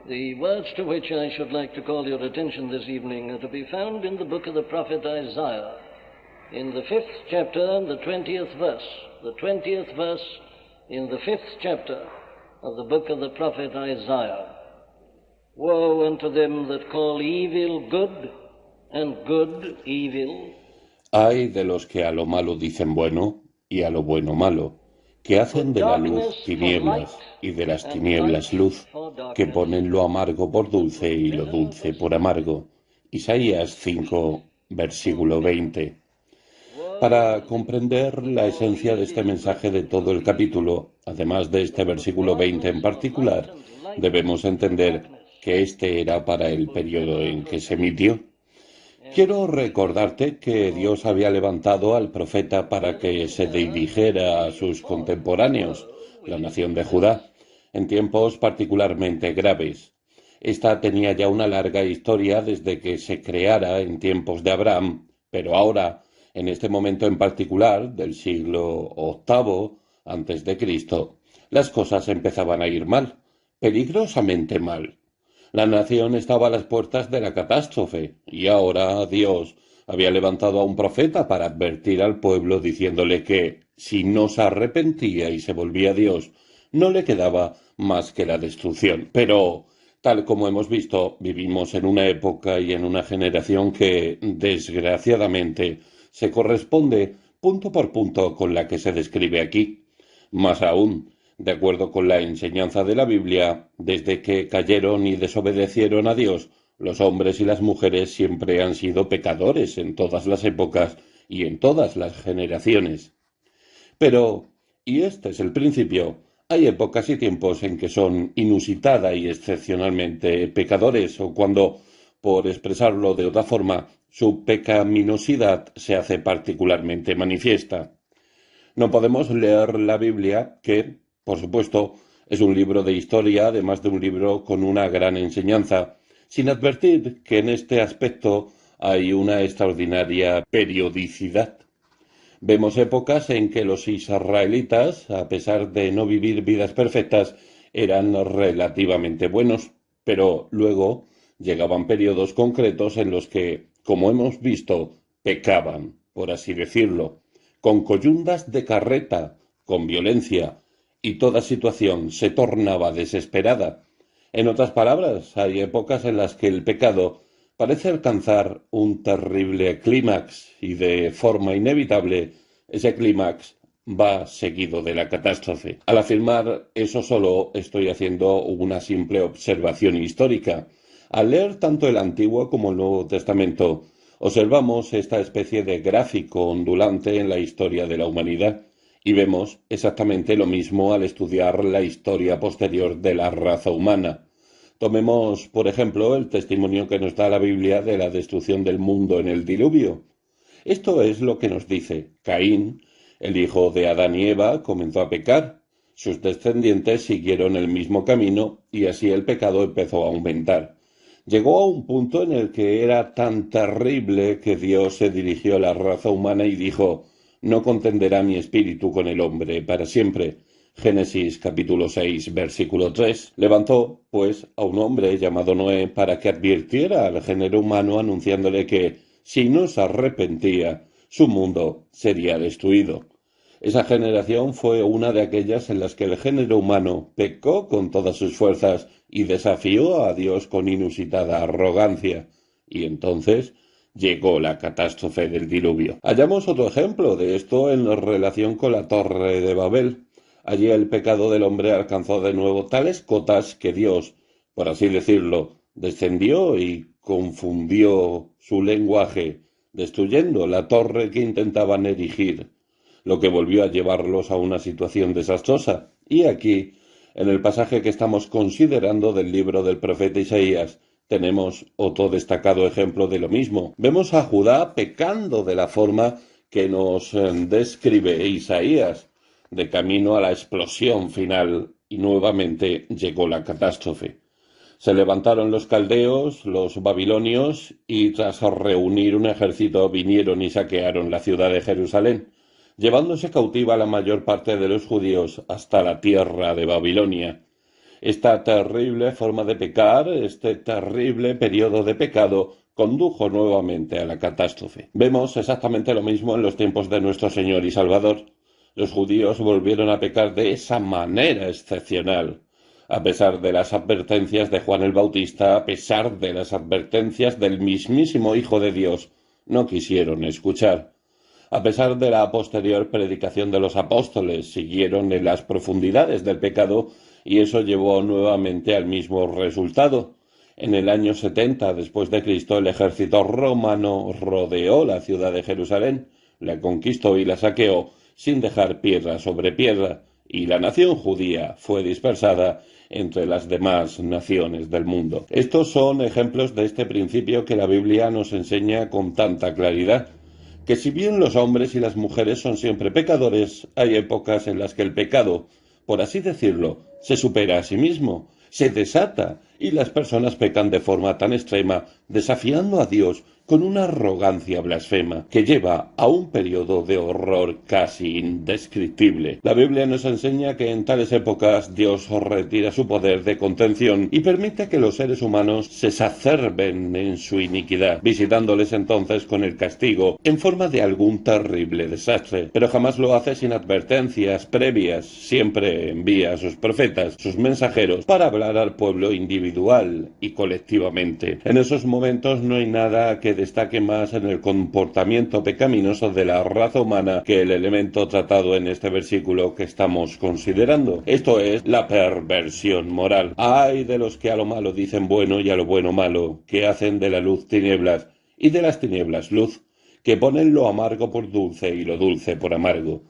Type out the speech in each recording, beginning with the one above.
The words to which I should like to call your attention this evening are to be found in the book of the prophet Isaiah, in the 5th chapter, the 20th verse. The 20th verse in the 5th chapter of the book of the prophet Isaiah. Woe unto them that call evil good, and good evil. Ay de los que a lo malo dicen bueno, y a lo bueno malo, que hacen de la luz tinieblas, y de las tinieblas luz, que ponen lo amargo por dulce y lo dulce por amargo. Isaías 5, versículo 20. Para comprender la esencia de este mensaje de todo el capítulo, además de este versículo 20 en particular, debemos entender que este era para el periodo en que se emitió. Quiero recordarte que Dios había levantado al profeta para que se dirigiera a sus contemporáneos, la nación de Judá, en tiempos particularmente graves. Esta tenía ya una larga historia desde que se creara en tiempos de Abraham, pero ahora, en este momento en particular, del siglo VIII antes de Cristo, las cosas empezaban a ir mal, peligrosamente mal. La nación estaba a las puertas de la catástrofe, y ahora Dios había levantado a un profeta para advertir al pueblo diciéndole que, si no se arrepentía y se volvía a Dios, no le quedaba más que la destrucción. Pero, tal como hemos visto, vivimos en una época y en una generación que, desgraciadamente, se corresponde punto por punto con la que se describe aquí. Más aún, de acuerdo con la enseñanza de la Biblia, desde que cayeron y desobedecieron a Dios, los hombres y las mujeres siempre han sido pecadores en todas las épocas y en todas las generaciones. Pero, y este es el principio, hay épocas y tiempos en que son inusitada y excepcionalmente pecadores, o cuando, por expresarlo de otra forma, su pecaminosidad se hace particularmente manifiesta. No podemos leer la Biblia, que, por supuesto, es un libro de historia, además de un libro con una gran enseñanza, sin advertir que en este aspecto hay una extraordinaria periodicidad. Vemos épocas en que los israelitas, a pesar de no vivir vidas perfectas, eran relativamente buenos, pero luego llegaban periodos concretos en los que, como hemos visto, pecaban, por así decirlo, con coyundas de carreta, con violencia, y toda situación se tornaba desesperada. En otras palabras, hay épocas en las que el pecado parece alcanzar un terrible clímax y de forma inevitable ese clímax va seguido de la catástrofe. Al afirmar eso solo estoy haciendo una simple observación histórica. Al leer tanto el Antiguo como el Nuevo Testamento, observamos esta especie de gráfico ondulante en la historia de la humanidad y vemos exactamente lo mismo al estudiar la historia posterior de la raza humana. Tomemos, por ejemplo, el testimonio que nos da la Biblia de la destrucción del mundo en el diluvio. Esto es lo que nos dice. Caín, el hijo de Adán y Eva, comenzó a pecar. Sus descendientes siguieron el mismo camino y así el pecado empezó a aumentar. Llegó a un punto en el que era tan terrible que Dios se dirigió a la raza humana y dijo: «No contenderá mi espíritu con el hombre para siempre». Génesis capítulo 6, versículo 3. Levantó, pues, a un hombre llamado Noé para que advirtiera al género humano anunciándole que, si no se arrepentía, su mundo sería destruido. Esa generación fue una de aquellas en las que el género humano pecó con todas sus fuerzas y desafió a Dios con inusitada arrogancia. Y entonces llegó la catástrofe del diluvio. Hallamos otro ejemplo de esto en relación con la Torre de Babel. Allí el pecado del hombre alcanzó de nuevo tales cotas que Dios, por así decirlo, descendió y confundió su lenguaje, destruyendo la torre que intentaban erigir, lo que volvió a llevarlos a una situación desastrosa. Y aquí, en el pasaje que estamos considerando del libro del profeta Isaías, tenemos otro destacado ejemplo de lo mismo. Vemos a Judá pecando de la forma que nos describe Isaías, de camino a la explosión final, y nuevamente llegó la catástrofe. Se levantaron los caldeos, los babilonios, y tras reunir un ejército vinieron y saquearon la ciudad de Jerusalén, llevándose cautiva la mayor parte de los judíos hasta la tierra de Babilonia. Esta terrible forma de pecar, este terrible periodo de pecado, condujo nuevamente a la catástrofe. Vemos exactamente lo mismo en los tiempos de nuestro Señor y Salvador. Los judíos volvieron a pecar de esa manera excepcional. A pesar de las advertencias de Juan el Bautista, a pesar de las advertencias del mismísimo Hijo de Dios, no quisieron escuchar. A pesar de la posterior predicación de los apóstoles, siguieron en las profundidades del pecado y eso llevó nuevamente al mismo resultado. En el año 70 después de Cristo, el ejército romano rodeó la ciudad de Jerusalén, la conquistó y la saqueó sin dejar piedra sobre piedra, y la nación judía fue dispersada entre las demás naciones del mundo. Estos son ejemplos de este principio que la Biblia nos enseña con tanta claridad, que si bien los hombres y las mujeres son siempre pecadores, hay épocas en las que el pecado, por así decirlo, se supera a sí mismo, se desata, y las personas pecan de forma tan extrema, desafiando a Dios con una arrogancia blasfema que lleva a un periodo de horror casi indescriptible. La Biblia nos enseña que en tales épocas Dios retira su poder de contención y permite que los seres humanos se exacerben en su iniquidad, visitándoles entonces con el castigo en forma de algún terrible desastre, pero jamás lo hace sin advertencias previas. Siempre envía a sus profetas, sus mensajeros, para hablar al pueblo individual y colectivamente. En esos momentos no hay nada que destaque más en el comportamiento pecaminoso de la raza humana que el elemento tratado en este versículo que estamos considerando. Esto es la perversión moral. Ay de los que a lo malo dicen bueno y a lo bueno malo, que hacen de la luz tinieblas y de las tinieblas luz, que ponen lo amargo por dulce y lo dulce por amargo.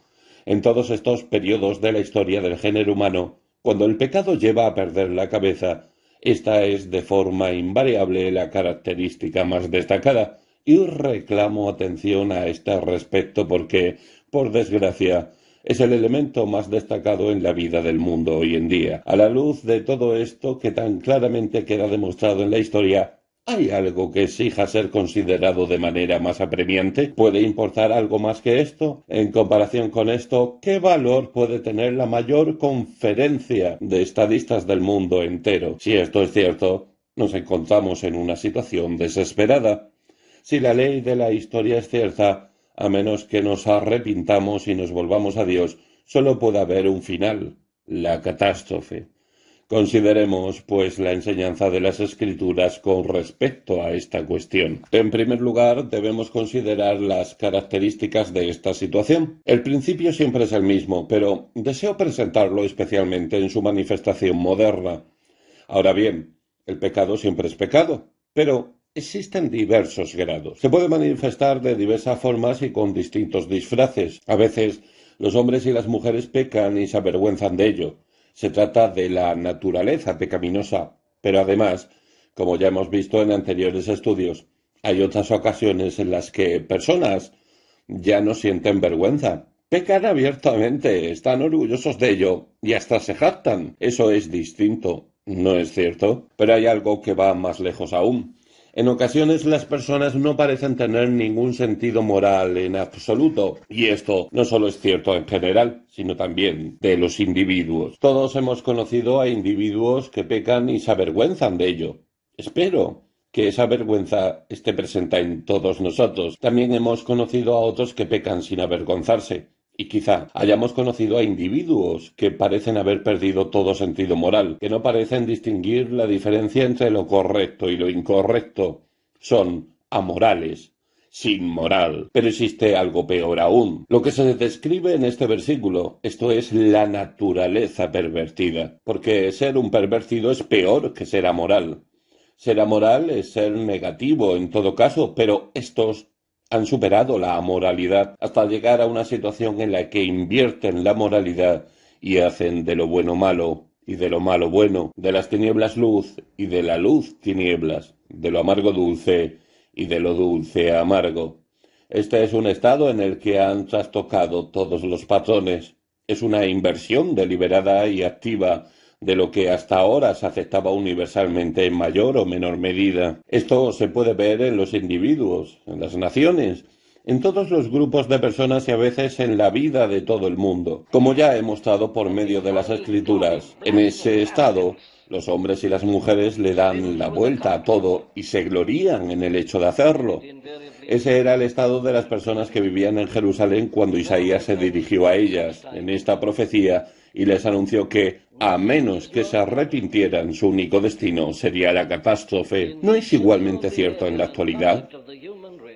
En todos estos periodos de la historia del género humano, cuando el pecado lleva a perder la cabeza, esta es de forma invariable la característica más destacada, y reclamo atención a este respecto porque, por desgracia, es el elemento más destacado en la vida del mundo hoy en día. A la luz de todo esto que tan claramente queda demostrado en la historia, ¿hay algo que exija ser considerado de manera más apremiante? ¿Puede importar algo más que esto? En comparación con esto, ¿qué valor puede tener la mayor conferencia de estadistas del mundo entero? Si esto es cierto, nos encontramos en una situación desesperada. Si la ley de la historia es cierta, a menos que nos arrepintamos y nos volvamos a Dios, solo puede haber un final, la catástrofe. Consideremos, pues, la enseñanza de las Escrituras con respecto a esta cuestión. En primer lugar, debemos considerar las características de esta situación. El principio siempre es el mismo, pero deseo presentarlo especialmente en su manifestación moderna. Ahora bien, el pecado siempre es pecado, pero existen diversos grados. Se puede manifestar de diversas formas y con distintos disfraces. A veces, los hombres y las mujeres pecan y se avergüenzan de ello. Se trata de la naturaleza pecaminosa, pero además, como ya hemos visto en anteriores estudios, hay otras ocasiones en las que personas ya no sienten vergüenza. Pecan abiertamente, están orgullosos de ello y hasta se jactan. Eso es distinto, ¿no es cierto? Pero hay algo que va más lejos aún. En ocasiones las personas no parecen tener ningún sentido moral en absoluto, y esto no solo es cierto en general, sino también de los individuos. Todos hemos conocido a individuos que pecan y se avergüenzan de ello. Espero que esa vergüenza esté presente en todos nosotros. También hemos conocido a otros que pecan sin avergonzarse. Y quizá hayamos conocido a individuos que parecen haber perdido todo sentido moral, que no parecen distinguir la diferencia entre lo correcto y lo incorrecto. Son amorales, sin moral. Pero existe algo peor aún. Lo que se describe en este versículo, esto es la naturaleza pervertida, porque ser un pervertido es peor que ser amoral. Ser amoral es ser negativo en todo caso, pero estos han superado la amoralidad hasta llegar a una situación en la que invierten la moralidad y hacen de lo bueno malo y de lo malo bueno, de las tinieblas luz y de la luz tinieblas, de lo amargo dulce y de lo dulce amargo. Este es un estado en el que han trastocado todos los patrones. Es una inversión deliberada y activa de lo que hasta ahora se aceptaba universalmente en mayor o menor medida. Esto se puede ver en los individuos, en las naciones, en todos los grupos de personas y a veces en la vida de todo el mundo, como ya he mostrado por medio de las Escrituras. En ese estado, los hombres y las mujeres le dan la vuelta a todo y se glorían en el hecho de hacerlo. Ese era el estado de las personas que vivían en Jerusalén cuando Isaías se dirigió a ellas en esta profecía y les anunció que, a menos que se arrepintieran, su único destino sería la catástrofe. ¿No es igualmente cierto en la actualidad?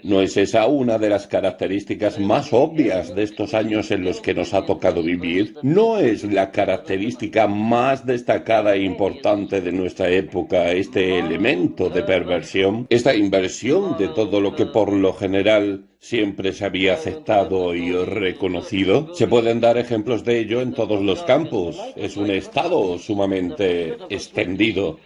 ¿No es esa una de las características más obvias de estos años en los que nos ha tocado vivir? ¿No es la característica más destacada e importante de nuestra época este elemento de perversión? Esta inversión de todo lo que por lo general siempre se había aceptado y reconocido. Se pueden dar ejemplos de ello en todos los campos. Es un estado sumamente extendido.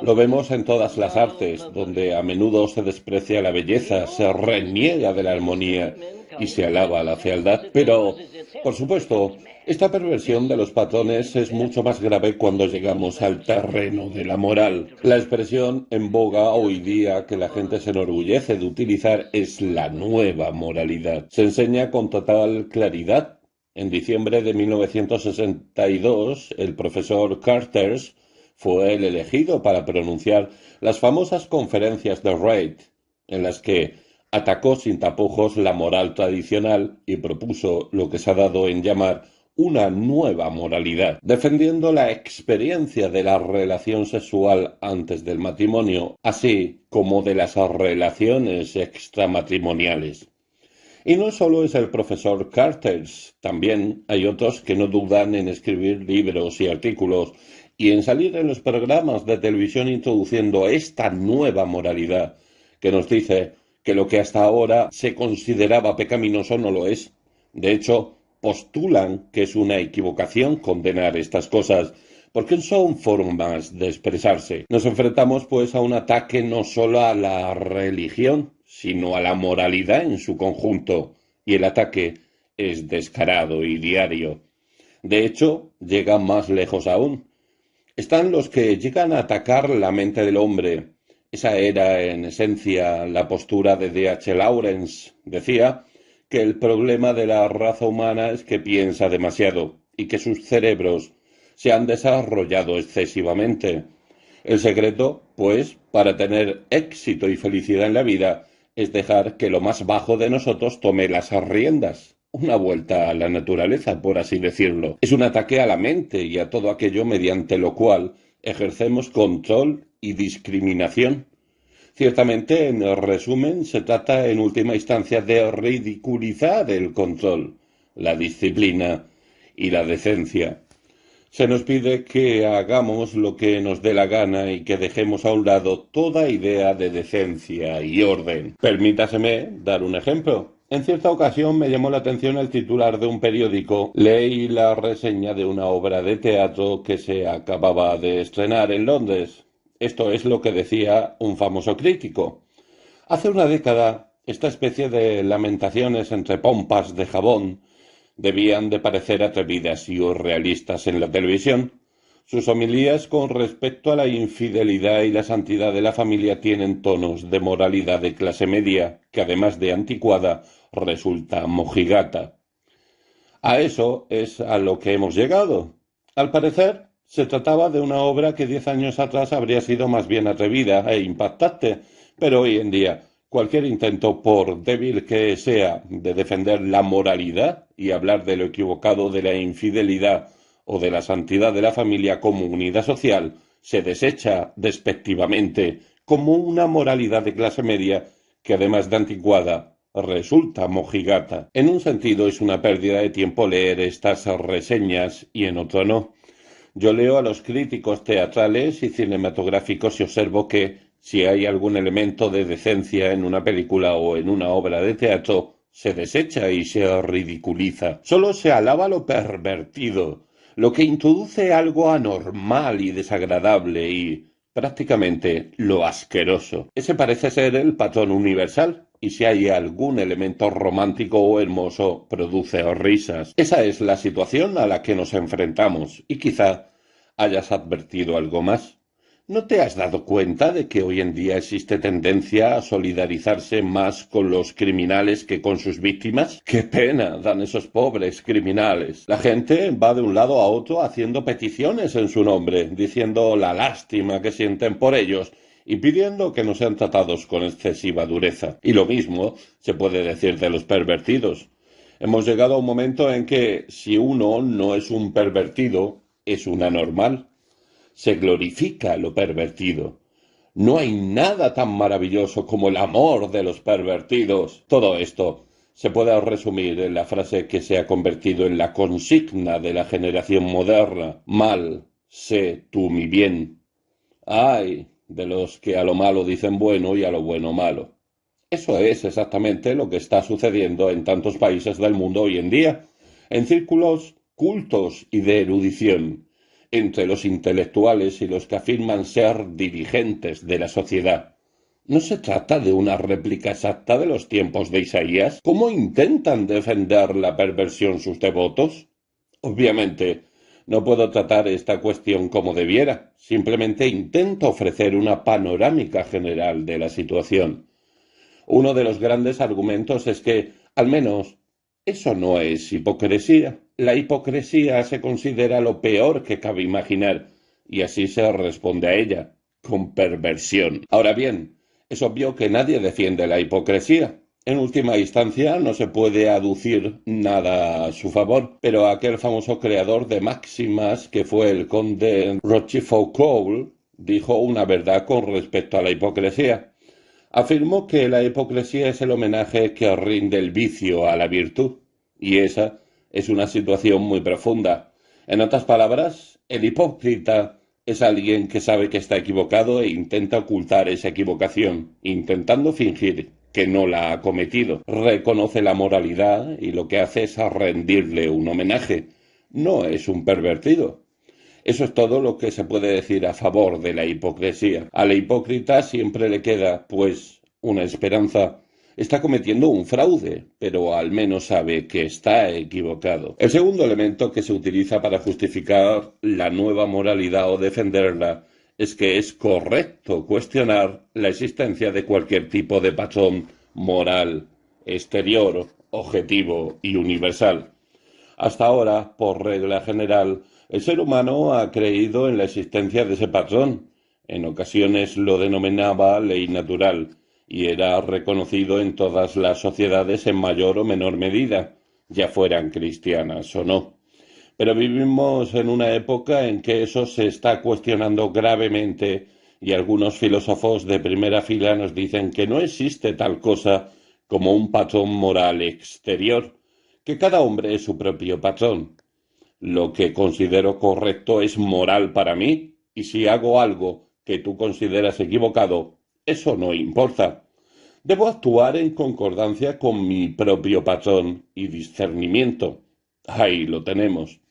Lo vemos en todas las artes, donde a menudo se desprecia la belleza, se reniega de la armonía y se alaba la fealdad. Pero, por supuesto, esta perversión de los patrones es mucho más grave cuando llegamos al terreno de la moral. La expresión en boga hoy día que la gente se enorgullece de utilizar es la nueva moralidad. Se enseña con total claridad. En diciembre de 1962, el profesor Carters fue el elegido para pronunciar las famosas conferencias de Reid, en las que atacó sin tapujos la moral tradicional y propuso lo que se ha dado en llamar una nueva moralidad, defendiendo la experiencia de la relación sexual antes del matrimonio, así como de las relaciones extramatrimoniales. Y no solo es el profesor Carters, también hay otros que no dudan en escribir libros y artículos y en salir en los programas de televisión introduciendo esta nueva moralidad que nos dice que lo que hasta ahora se consideraba pecaminoso no lo es. De hecho, postulan que es una equivocación condenar estas cosas, porque son formas de expresarse. Nos enfrentamos pues a un ataque no solo a la religión, sino a la moralidad en su conjunto, y el ataque es descarado y diario. De hecho, llega más lejos aún. Están los que llegan a atacar la mente del hombre. Esa era, en esencia, la postura de D.H. Lawrence. Decía que el problema de la raza humana es que piensa demasiado y que sus cerebros se han desarrollado excesivamente. El secreto, pues, para tener éxito y felicidad en la vida, es dejar que lo más bajo de nosotros tome las riendas. Una vuelta a la naturaleza, por así decirlo. Es un ataque a la mente y a todo aquello mediante lo cual ejercemos control y discriminación. Ciertamente, en resumen, se trata en última instancia de ridiculizar el control, la disciplina y la decencia. Se nos pide que hagamos lo que nos dé la gana y que dejemos a un lado toda idea de decencia y orden. Permítaseme dar un ejemplo. En cierta ocasión me llamó la atención el titular de un periódico. Leí la reseña de una obra de teatro que se acababa de estrenar en Londres. Esto es lo que decía un famoso crítico. Hace una década, esta especie de lamentaciones entre pompas de jabón debían de parecer atrevidas y realistas en la televisión. Sus homilías con respecto a la infidelidad y la santidad de la familia tienen tonos de moralidad de clase media, que además de anticuada, resulta mojigata. A eso es a lo que hemos llegado. Al parecer, se trataba de una obra que 10 años atrás habría sido más bien atrevida e impactante, pero hoy en día cualquier intento, por débil que sea, de defender la moralidad y hablar de lo equivocado de la infidelidad o de la santidad de la familia como unidad social, se desecha despectivamente como una moralidad de clase media que además de anticuada, resulta mojigata. En un sentido es una pérdida de tiempo leer estas reseñas y en otro no. Yo leo a los críticos teatrales y cinematográficos y observo que, si hay algún elemento de decencia en una película o en una obra de teatro, se desecha y se ridiculiza. Solo se alaba lo pervertido, lo que introduce algo anormal y desagradable y, prácticamente, lo asqueroso. Ese parece ser el patrón universal, y si hay algún elemento romántico o hermoso, produce risas. Esa es la situación a la que nos enfrentamos, y quizá hayas advertido algo más. ¿No te has dado cuenta de que hoy en día existe tendencia a solidarizarse más con los criminales que con sus víctimas? ¡Qué pena dan esos pobres criminales! La gente va de un lado a otro haciendo peticiones en su nombre, diciendo la lástima que sienten por ellos y pidiendo que no sean tratados con excesiva dureza. Y lo mismo se puede decir de los pervertidos. Hemos llegado a un momento en que si uno no es un pervertido, es un anormal. Se glorifica lo pervertido. No hay nada tan maravilloso como el amor de los pervertidos. Todo esto se puede resumir en la frase que se ha convertido en la consigna de la generación moderna. Mal, sé tú mi bien. Ay, de los que a lo malo dicen bueno y a lo bueno malo. Eso es exactamente lo que está sucediendo en tantos países del mundo hoy en día, en círculos cultos y de erudición, entre los intelectuales y los que afirman ser dirigentes de la sociedad. ¿No se trata de una réplica exacta de los tiempos de Isaías? ¿Cómo intentan defender la perversión sus devotos? Obviamente, no puedo tratar esta cuestión como debiera, simplemente intento ofrecer una panorámica general de la situación. Uno de los grandes argumentos es que, al menos, eso no es hipocresía. La hipocresía se considera lo peor que cabe imaginar, y así se responde a ella, con perversión. Ahora bien, es obvio que nadie defiende la hipocresía. En última instancia, no se puede aducir nada a su favor, pero aquel famoso creador de máximas, que fue el conde Rochefoucauld, dijo una verdad con respecto a la hipocresía. Afirmó que la hipocresía es el homenaje que rinde el vicio a la virtud, y esa es una situación muy profunda. En otras palabras, el hipócrita es alguien que sabe que está equivocado e intenta ocultar esa equivocación, intentando fingir que no la ha cometido. Reconoce la moralidad y lo que hace es rendirle un homenaje. No es un pervertido. Eso es todo lo que se puede decir a favor de la hipocresía. A la hipócrita siempre le queda, pues, una esperanza. Está cometiendo un fraude, pero al menos sabe que está equivocado. El segundo elemento que se utiliza para justificar la nueva moralidad o defenderla es que es correcto cuestionar la existencia de cualquier tipo de patrón moral, exterior, objetivo y universal. Hasta ahora, por regla general, el ser humano ha creído en la existencia de ese patrón. En ocasiones lo denominaba ley natural y era reconocido en todas las sociedades en mayor o menor medida, ya fueran cristianas o no. Pero vivimos en una época en que eso se está cuestionando gravemente y algunos filósofos de primera fila nos dicen que no existe tal cosa como un patrón moral exterior, que cada hombre es su propio patrón. Lo que considero correcto es moral para mí, y si hago algo que tú consideras equivocado, eso no importa. Debo actuar en concordancia con mi propio patrón y discernimiento. Ahí lo tenemos.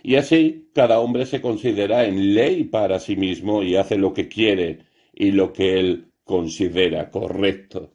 Y así, cada hombre se considera en ley para sí mismo y hace lo que quiere y lo que él considera correcto.